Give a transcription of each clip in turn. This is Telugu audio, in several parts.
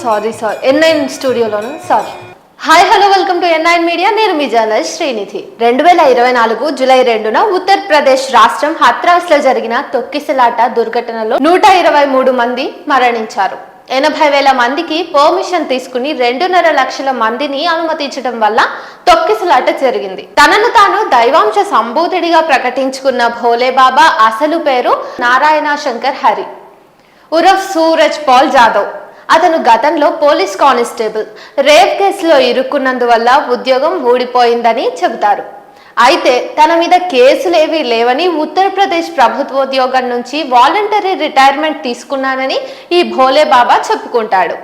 సారీ N9 స్టూడియోలోను sorry. Hi hello welcome to N9 మీడియా. నేను మీ జర్నలిస్ట్ శ్రీనిధి. 2024 జూలై 2న ఉత్తరప్రదేశ్ రాష్ట్రం హత్రాస్లో జరిగిన తొక్కిసలాట దుర్ఘటనలో 123 మంది మరణించారు. 80,000 మందికి పర్మిషన్ తీసుకుని 2.5 లక్షల మందిని అనుమతించడం వల్ల తొక్కిసలాట జరిగింది. తనను తాను దైవాంశ సంబూతుడిగా ప్రకటించుకున్న భోలేబాబా అసలు పేరు నారాయణ శంకర్ హరి ఉరఫ్ సూరజ్ పాల్ జాదవ్. అతను గతంలో పోలీస్ కానిస్టేబుల్. రేప్ కేసులో ఇరుక్కున్నందువల్ల ఉద్యోగం ఊడిపోయిందని చెబుతారు. అయితే తన మీద కేసులేవీ లేవని, ఉత్తరప్రదేశ్ ప్రభుత్వోద్యోగం నుంచి వాలంటరీ రిటైర్మెంట్ తీసుకున్నానని ఈ భోలేబాబా చెప్పుకుంటాడు.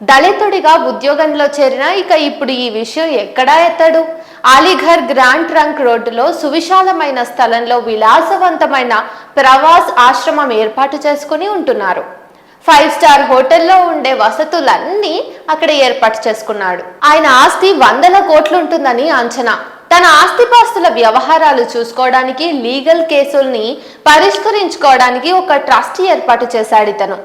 దళితుడిగా ఉద్యోగంలో చేరిన ఇప్పుడు ఈ విషయం ఎక్కడా ఎత్తడు. అలీఘర్ గ్రాండ్ ట్రంక్ రోడ్డులో సువిశాలమైన స్థలంలో విలాసవంతమైన ప్రవాస్ ఆశ్రమం ఏర్పాటు చేసుకుని ఉంటున్నారు. 5 స్టార్ హోటల్లో ఉండే వసతులన్నీ అక్కడ ఏర్పాటు చేసుకున్నాడు. ఆయన ఆస్తి 100 కోట్లు ఉంటుందని అంచనా. తన ఆస్తిపాస్తుల వ్యవహారాలు చూసుకోవడానికి, లీగల్ కేసుల్ని పరిష్కరించుకోవడానికి ఒక ట్రస్ట్ ఏర్పాటు చేశాడు ఇతను.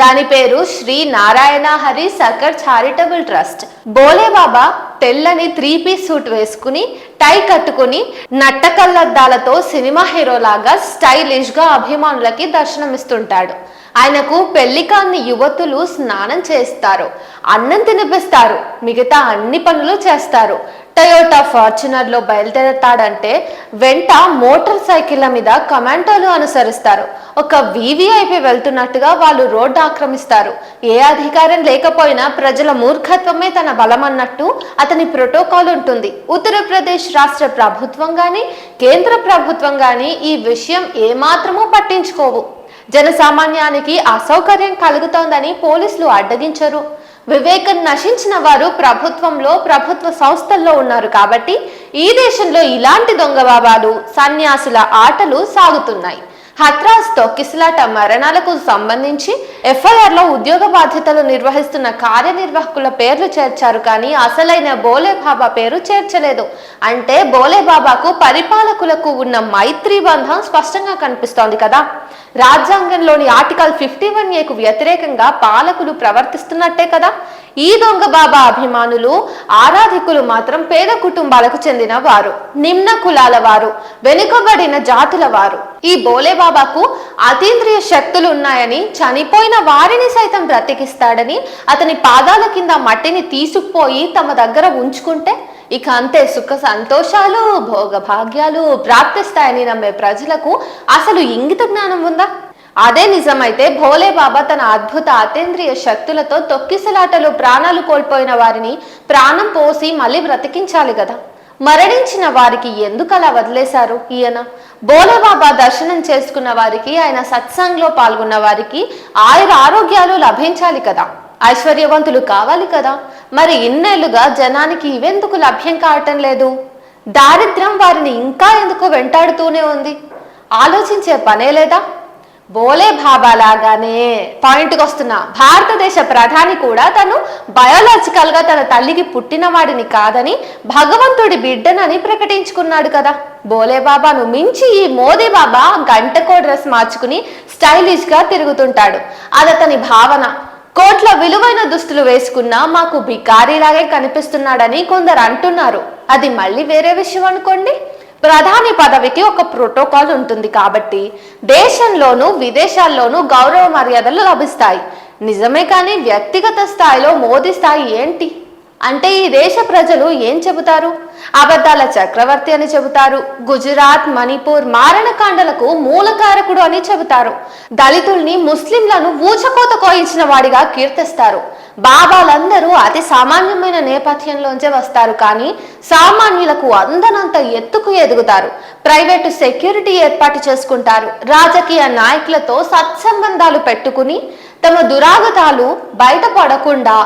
దాని పేరు శ్రీ నారాయణ హరి సర్కర్ చారిటబుల్ ట్రస్ట్. భోలేబాబా తెల్లని 3 పీస్ సూట్ వేసుకుని, టై కట్టుకుని, నట్టకల్లద్దాలతో సినిమా హీరోలాగా స్టైలిష్ గా అభిమానులకి దర్శనమిస్తుంటాడు. ఆయనకు పెళ్లి కాని యువతులు స్నానం చేస్తారు, అన్నం తినిపిస్తారు, మిగతా అన్ని పనులు చేస్తారు. టయోటా ఫార్చునర్ లో బయలుదేరతాడంటే వెంట మోటార్ సైకిళ్ల మీద కమాండోలు అనుసరిస్తారు. ఒక VVIP వెళ్తున్నట్టుగా వాళ్ళు రోడ్డు ఆక్రమిస్తారు. ఏ అధికారం లేకపోయినా ప్రజల మూర్ఖత్వమే తన బలం అన్నట్టు అతని ప్రోటోకాల్ ఉంటుంది. ఉత్తరప్రదేశ్ రాష్ట్ర ప్రభుత్వం గాని, కేంద్ర ప్రభుత్వం గాని ఈ విషయం ఏమాత్రమూ పట్టించుకోవు. జనసామాన్యానికి అసౌకర్యం కలుగుతోందని పోలీసులు అడ్డగించరు. వివేకం నశించిన వారు ప్రభుత్వంలో, ప్రభుత్వ సంస్థల్లో ఉన్నారు కాబట్టి ఈ దేశంలో ఇలాంటి దొంగబాబాలు, సన్యాసుల ఆటలు సాగుతున్నాయి. హత్రాస్ తొక్కిసలాట మరణాలకు సంబంధించి FIR లో ఉద్యోగ బాధ్యతలు నిర్వహిస్తున్న కార్యనిర్వాహకుల పేర్లు చేర్చారు, కానీ అసలైన భోలేబాబా పేరు చేర్చలేదు. అంటే భోలేబాబాకు పరిపాలకులకు ఉన్న మైత్రి బంధం స్పష్టంగా కనిపిస్తోంది కదా. రాజ్యాంగంలోని ఆర్టికల్ 51A వ్యతిరేకంగా పాలకులు ప్రవర్తిస్తున్నట్టే కదా. ఈ దొంగ బాబా అభిమానులు, ఆరాధికులు మాత్రం పేద కుటుంబాలకు చెందిన వారు, నిమ్న కులాల వారు, వెనుకబడిన జాతుల వారు. ఈ భోలేబాబాకు అతీంద్రియ శక్తులు ఉన్నాయని, చనిపోయిన వారిని సైతం బ్రతికిస్తాడని, అతని పాదాల కింద మట్టిని తీసుకుపోయి తమ దగ్గర ఉంచుకుంటే ఇక అంతే సుఖ సంతోషాలు, భోగ భాగ్యాలు ప్రాప్తిస్తాయని నమ్మే ప్రజలకు అసలు ఇంగిత జ్ఞానం ఉందా? అదే నిజమైతే భోలేబాబా తన అద్భుత అతీంద్రియ శక్తులతో తొక్కిసలాటలో ప్రాణాలు కోల్పోయిన వారిని ప్రాణం పోసి మళ్ళీ బ్రతికించాలి కదా. మరణించిన వారికి ఎందుకు అలా వదిలేశారు ఈయన? భోలేబాబా దర్శనం చేసుకున్న వారికి, ఆయన సత్సంగ్లో పాల్గొన్న వారికి ఆయుర ఆరోగ్యాలు లభించాలి కదా, ఐశ్వర్యవంతులు కావాలి కదా. మరి ఇన్నేళ్లుగా జనానికి ఇవెందుకు లభ్యం కావటం లేదు? దారిద్ర్యం వారిని ఇంకా ఎందుకు వెంటాడుతూనే ఉంది? ఆలోచించే పనే లేదా? భోలేబాబా లాగానే పాయింట్కి వస్తున్నా, భారతదేశ ప్రధాని కూడా తను బయోలాజికల్ గా తన తల్లికి పుట్టిన వాడిని కాదని, భగవంతుడి బిడ్డనని ప్రకటించుకున్నాడు కదా. భోలేబాబాను మించి ఈ మోదీ బాబా గంటకో డ్రెస్ మార్చుకుని స్టైలిష్ గా తిరుగుతుంటాడు. అదతని భావన. కోట్ల విలువైన దుస్తులు వేసుకున్నా మాకు బికారీలాగే కనిపిస్తున్నాడని కొందరు అంటున్నారు. అది మళ్ళీ వేరే విషయం అనుకోండి. ప్రధాని పదవికి ఒక ప్రోటోకాల్ ఉంటుంది కాబట్టి దేశంలోనూ విదేశాల్లోనూ గౌరవ మర్యాదలు లభిస్తాయి. నిజమే, కానీ వ్యక్తిగత స్థాయిలో మోదీ స్థాయి ఏంటి అంటే ఈ దేశ ప్రజలు ఏం చెబుతారు? అబద్ధాల చక్రవర్తి అని చెబుతారు. గుజరాత్, మణిపూర్ మారణకాండలకు మూలకారకుడు అని చెబుతారు. దళితుల్ని, ముస్లింలను ఊచకోత కోయించిన వాడిగా కీర్తిస్తారు. బాబాలందరూ అతి సామాన్యమైన నేపథ్యంలోంచే వస్తారు, కానీ సామాన్యులకు అందనంత ఎత్తుకు ఎదుగుతారు. ప్రైవేటు సెక్యూరిటీ ఏర్పాటు చేసుకుంటారు. రాజకీయ నాయకులతో సత్సంబంధాలు పెట్టుకుని తమ దురాగతాలు బయటపడకుండా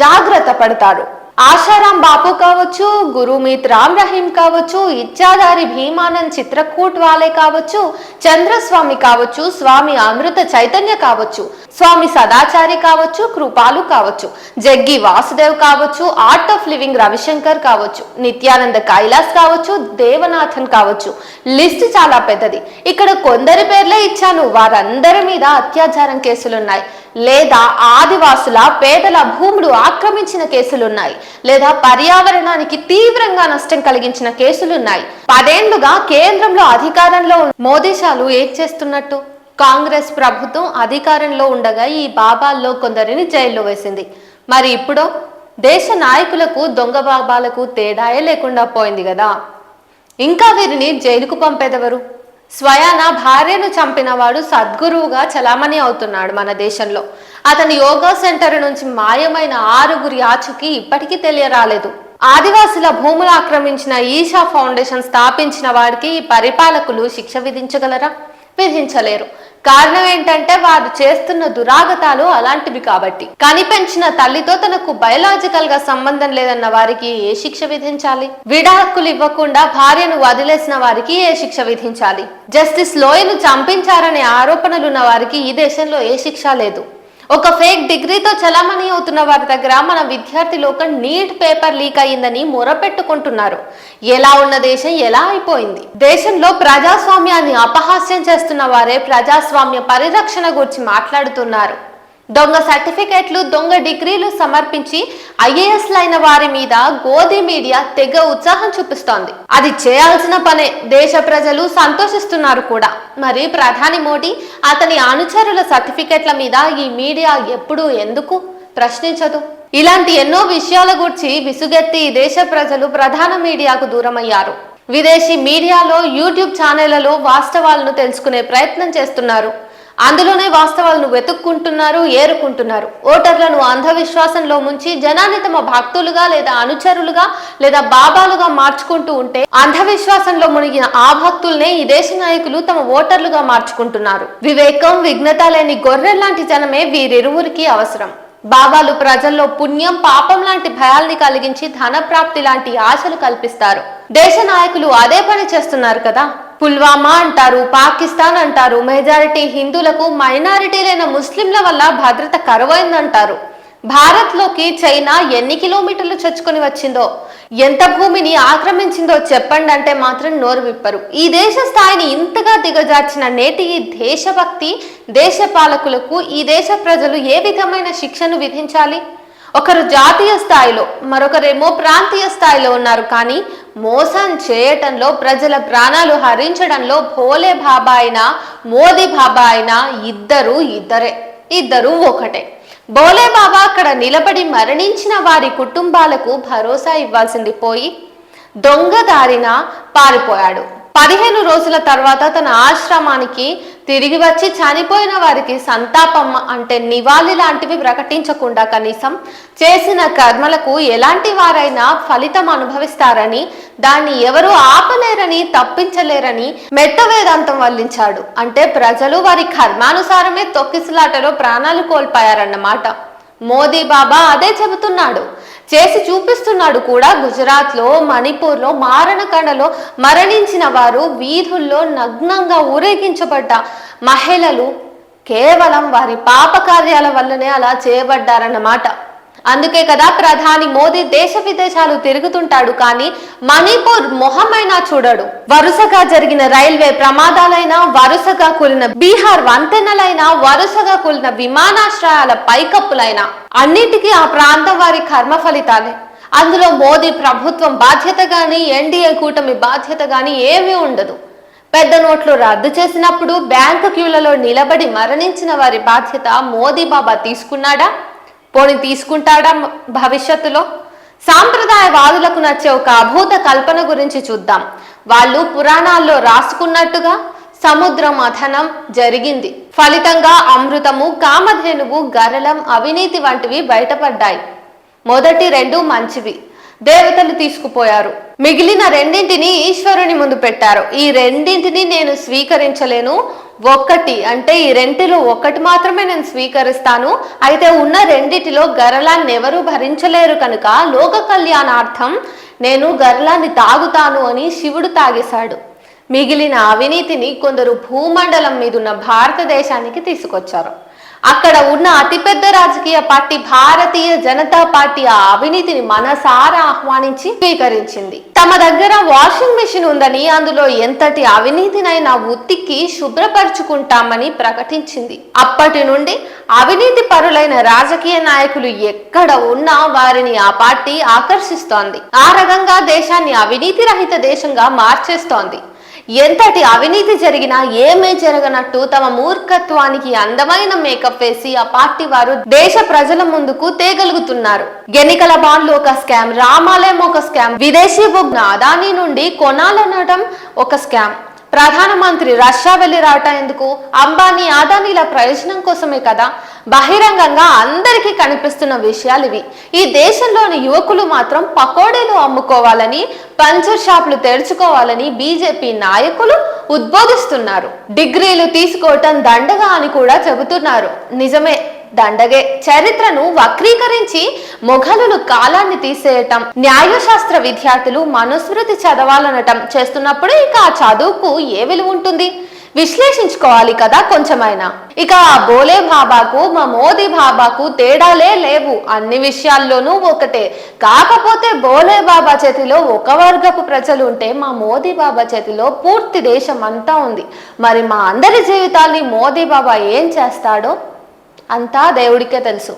జాగ్రత్త పడతారు. ఆశారాం బాపు కావచ్చు, గురుమీత్ రామ్ రహీం కావచ్చు, ఇచ్చాదారి భీమానంద్ చిత్రకూట్ వాలే కావచ్చు, చంద్రస్వామి కావచ్చు, స్వామి అమృత చైతన్య కావచ్చు, స్వామి సదాచారి కావచ్చు, కృపాలు కావచ్చు, జగ్గి వాసుదేవ్ కావచ్చు, ఆర్ట్ ఆఫ్ లివింగ్ రవిశంకర్ కావచ్చు, నిత్యానంద కైలాస్ కావచ్చు, దేవనాథన్ కావచ్చు. లిస్ట్ చాలా పెద్దది. ఇక్కడ కొందరి పేర్లే ఇచ్చాను. వారందరి మీద అత్యాచారం కేసులున్నాయి. లేదా ఆదివాసుల పేదల భూములు ఆక్రమించిన కేసులున్నాయి, లేదా పర్యావరణానికి తీవ్రంగా నష్టం కలిగించిన కేసులున్నాయి. 10 ఏళ్లుగా కేంద్రంలో అధికారంలో మోదీషాలు ఏం చేస్తున్నట్టు? కాంగ్రెస్ ప్రభుత్వం అధికారంలో ఉండగా ఈ బాబాల్లో కొందరిని జైల్లో వేసింది. మరి ఇప్పుడు దేశ నాయకులకు దొంగ బాబాలకు తేడాయే లేకుండా పోయింది కదా. ఇంకా వీరిని జైలుకు పంపేదెవరు? స్వయాన భార్యను చంపిన వాడు సద్గురువుగా చలామణి అవుతున్నాడు మన దేశంలో. అతని యోగా సెంటర్ నుంచి మాయమైన 6గురి ఆచూకీ ఇప్పటికీ తెలియరాలేదు. ఆదివాసుల భూములు ఆక్రమించిన ఈషా ఫౌండేషన్ స్థాపించిన వాడికి ఈ పరిపాలకులు శిక్ష విధించగలరా? విధించలేరు. కారణం ఏంటంటే వారు చేస్తున్న దురాగతాలు అలాంటివి కాబట్టి. కనిపెంచిన తల్లితో తనకు బయలాజికల్ గా సంబంధం లేదన్న వారికి ఏ శిక్ష విధించాలి? విడాకులు ఇవ్వకుండా భార్యను వదిలేసిన వారికి ఏ శిక్ష విధించాలి? జస్టిస్ లోయను చంపించారనే ఆరోపణలున్న వారికి ఈ దేశంలో ఏ శిక్ష లేదు. ఒక ఫేక్ డిగ్రీతో చలామణి అవుతున్న వారి దగ్గర మన విద్యార్థి లోకం నీట్ పేపర్ లీక్ అయ్యిందని మొరపెట్టుకుంటున్నారు. ఎలా ఉన్న దేశం ఎలా అయిపోయింది? దేశంలో ప్రజాస్వామ్యాన్ని అపహాస్యం చేస్తున్న వారే ప్రజాస్వామ్య పరిరక్షణ గురించి మాట్లాడుతున్నారు. దొంగ సర్టిఫికేట్లు, దొంగ డిగ్రీలు సమర్పించి ఐఏఎస్లైన వారి మీద గోధి మీడియా తెగ ఉత్సాహం చూపిస్తోంది. అది చేయాల్సిన పనే. దేశ ప్రజలు సంతోషిస్తున్నారు కూడా. మరి ప్రధాని మోడీ, అతని అనుచరుల సర్టిఫికేట్ల మీద ఈ మీడియా ఎప్పుడు ఎందుకు ప్రశ్నించదు? ఇలాంటి ఎన్నో విషయాల గురించి విసుగెత్తి దేశ ప్రజలు ప్రధాన మీడియాకు దూరమయ్యారు. విదేశీ మీడియాలో, యూట్యూబ్ ఛానళ్లలో వాస్తవాలను తెలుసుకునే ప్రయత్నం చేస్తున్నారు. అందులోనే వాస్తవాలను వెతుక్కుంటున్నారు, ఏరుకుంటున్నారు. ఓటర్లను అంధవిశ్వాసంలో ముంచి జనాన్ని తమ భక్తులుగా లేదా అనుచరులుగా లేదా బాబాలుగా మార్చుకుంటూ ఉంటే అంధవిశ్వాసంలో మునిగిన ఆ భక్తుల్నే ఈ దేశ నాయకులు తమ ఓటర్లుగా మార్చుకుంటున్నారు. వివేకం, విఘ్నత లేని గొర్రెల్లాంటి జనమే వీరిరువురికి అవసరం. బాబాలు ప్రజల్లో పుణ్యం, పాపం లాంటి భయాల్ని కలిగించి ధనప్రాప్తి లాంటి ఆశలు కల్పిస్తారు. దేశ నాయకులు అదే పని చేస్తున్నారు కదా. పుల్వామా అంటారు, పాకిస్తాన్ అంటారు, మెజారిటీ హిందువులకు మైనారిటీలైన ముస్లింల వల్ల భద్రత కరువైందంటారు. భారత్లోకి చైనా ఎన్ని కిలోమీటర్లు చొచ్చుకొని వచ్చిందో, ఎంత భూమిని ఆక్రమించిందో చెప్పండి అంటే మాత్రం నోరు విప్పరు. ఈ దేశ స్థాయిని ఇంతగా దిగజార్చిన నేటి ఈ దేశభక్తి దేశ పాలకులకు ఈ దేశ ప్రజలు ఏ విధమైన శిక్షను విధించాలి? ఒకరు జాతీయ స్థాయిలో, మరొకరేమో ప్రాంతీయ స్థాయిలో ఉన్నారు. కానీ మోసం చేయటంలో, ప్రజల ప్రాణాలు హరించడంలో భోలే బాబా అయినా మోదీ బాబా అయినా ఇద్దరు ఒకటే. భోలే బాబా అక్కడ నిలబడి మరణించిన వారి కుటుంబాలకు భరోసా ఇవ్వాల్సింది పోయి దొంగ దారిన పారిపోయాడు. 15 రోజుల తర్వాత తన ఆశ్రమానికి తిరిగి వచ్చి చనిపోయిన వారికి సంతాపం అంటే నివాళి లాంటివి ప్రకటించకుండా కనీసం చేసిన కర్మలకు ఎలాంటి వారైనా ఫలితం అనుభవిస్తారని, దాన్ని ఎవరు ఆపలేరని, తప్పించలేరని మెట్ట వేదాంతం వల్లించాడు. అంటే ప్రజలు వారి కర్మానుసారమే తొక్కిసలాటలో ప్రాణాలు కోల్పోయారన్నమాట. మోదీ బాబా అదే చెబుతున్నాడు, చేసి చూపిస్తున్నాడు కూడా. గుజరాత్లో, మణిపూర్లో, మారణకండలో మరణించిన వారు, వీధుల్లో నగ్నంగా ఊరేగించబడ్డ మహిళలు కేవలం వారి పాప కార్యాల వల్లనే అలా చేయబడ్డారన్నమాట. అందుకే కదా ప్రధాని మోదీ దేశ విదేశాలు తిరుగుతుంటాడు, కానీ మణిపూర్ మొహమైనా చూడడు. వరుసగా జరిగిన రైల్వే ప్రమాదాలైనా, వరుసగా కూలిన బీహార్ వంతెనలైనా, వరుసగా కూలిన విమానాశ్రయాల పైకప్పులైనా అన్నిటికీ ఆ ప్రాంతం వారి కర్మ ఫలితాలే. అందులో మోదీ ప్రభుత్వం బాధ్యత గాని, ఎన్డీఏ కూటమి బాధ్యత గాని ఏమీ ఉండదు. పెద్ద నోట్లు రద్దు చేసినప్పుడు బ్యాంకు క్యూలలో నిలబడి మరణించిన వారి బాధ్యత మోదీ బాబా తీసుకున్నాడా? పోనీ తీసుకుంటాడా భవిష్యత్తులో? సాంప్రదాయవాదులకు నచ్చే ఒక అభూత కల్పన గురించి చూద్దాం. వాళ్ళు పురాణాల్లో రాసుకున్నట్టుగా సముద్ర మథనం జరిగింది. ఫలితంగా అమృతము, కామధేనువు, గరళం, అవినీతి వంటివి బయటపడ్డాయి. మొదటి 2 మంచివి, దేవతలు తీసుకుపోయారు. మిగిలిన 2ంటిని ఈశ్వరుని ముందు పెట్టారు. ఈ 2ంటిని నేను స్వీకరించలేను, ఒక్కటి అంటే ఈ 2లో ఒకటి మాత్రమే నేను స్వీకరిస్తాను. అయితే ఉన్న 2టిలో గరళాన్ని ఎవరూ భరించలేరు కనుక లోక కళ్యాణార్థం నేను గరళాన్ని తాగుతాను అని శివుడు తాగేశాడు. మిగిలిన అవినీతిని కొందరు భూమండలం మీదున్న భారతదేశానికి తీసుకొచ్చారు. అక్కడ ఉన్న అతిపెద్ద రాజకీయ పార్టీ భారతీయ జనతా పార్టీ ఆ అవినీతిని మనసారా ఆహ్వానించి స్వీకరించింది. తమ దగ్గర వాషింగ్ మెషిన్ ఉందని, అందులో ఎంతటి అవినీతినైనా ఉతికి శుభ్రపరుచుకుంటామని ప్రకటించింది. అప్పటి నుండి అవినీతి పరులైన రాజకీయ నాయకులు ఎక్కడ ఉన్నా వారిని ఆ పార్టీ ఆకర్షిస్తోంది. ఆ రకంగా దేశాన్ని అవినీతి రహిత దేశంగా మార్చేస్తోంది. ఎంతటి అవినీతి జరిగినా ఏమీ జరగనట్టు తమ మూర్ఖత్వానికి అందమైన మేకప్ వేసి ఆ పార్టీ వారు దేశ ప్రజల ముందుకు తేగలుగుతున్నారు. ఎన్నికల బాండ్లు ఒక స్కామ్, రామాలయం ఒక స్కామ్, విదేశీ బొగ్గున అదానీ నుండి కొనాలనడం ఒక స్కామ్, ప్రధానమంత్రి రష్యా వెళ్లి రావటం ఎందుకు? అంబానీ అదానీల ప్రయోజనం కోసమే కదా. బహిరంగంగా అందరికీ కనిపిస్తున్న విషయాలు ఇవి. ఈ దేశంలోని యువకులు మాత్రం పకోడీలు అమ్ముకోవాలని, పంచర్ షాపులు తెరుచుకోవాలని బీజేపీ నాయకులు ఉద్బోధిస్తున్నారు. డిగ్రీలు తీసుకోవటం దండగా అని కూడా చెబుతున్నారు. నిజమే, దండగే. చరిత్రను వక్రీకరించి మొఘలులు కాలాన్ని తీసేయటం, న్యాయశాస్త్ర విద్యార్థులు మనుస్మృతి చదవాలనటం చేస్తున్నప్పుడు ఇక ఆ చదువుకు ఏ విలువ ఉంటుంది? విశ్లేషించుకోవాలి కదా కొంచెమైనా. ఇక ఆ బోలే బాబాకు మా మోదీ బాబాకు తేడాలే లేవు. అన్ని విషయాల్లోనూ ఒకటే. కాకపోతే బోలే బాబా చేతిలో ఒక వర్గపు ప్రజలు ఉంటే మా మోదీ బాబా చేతిలో పూర్తి దేశం అంతా ఉంది. మరి మా అందరి జీవితాల్ని మోదీ బాబా ఏం చేస్తాడో అంతా దేవుడికే తెలుసు.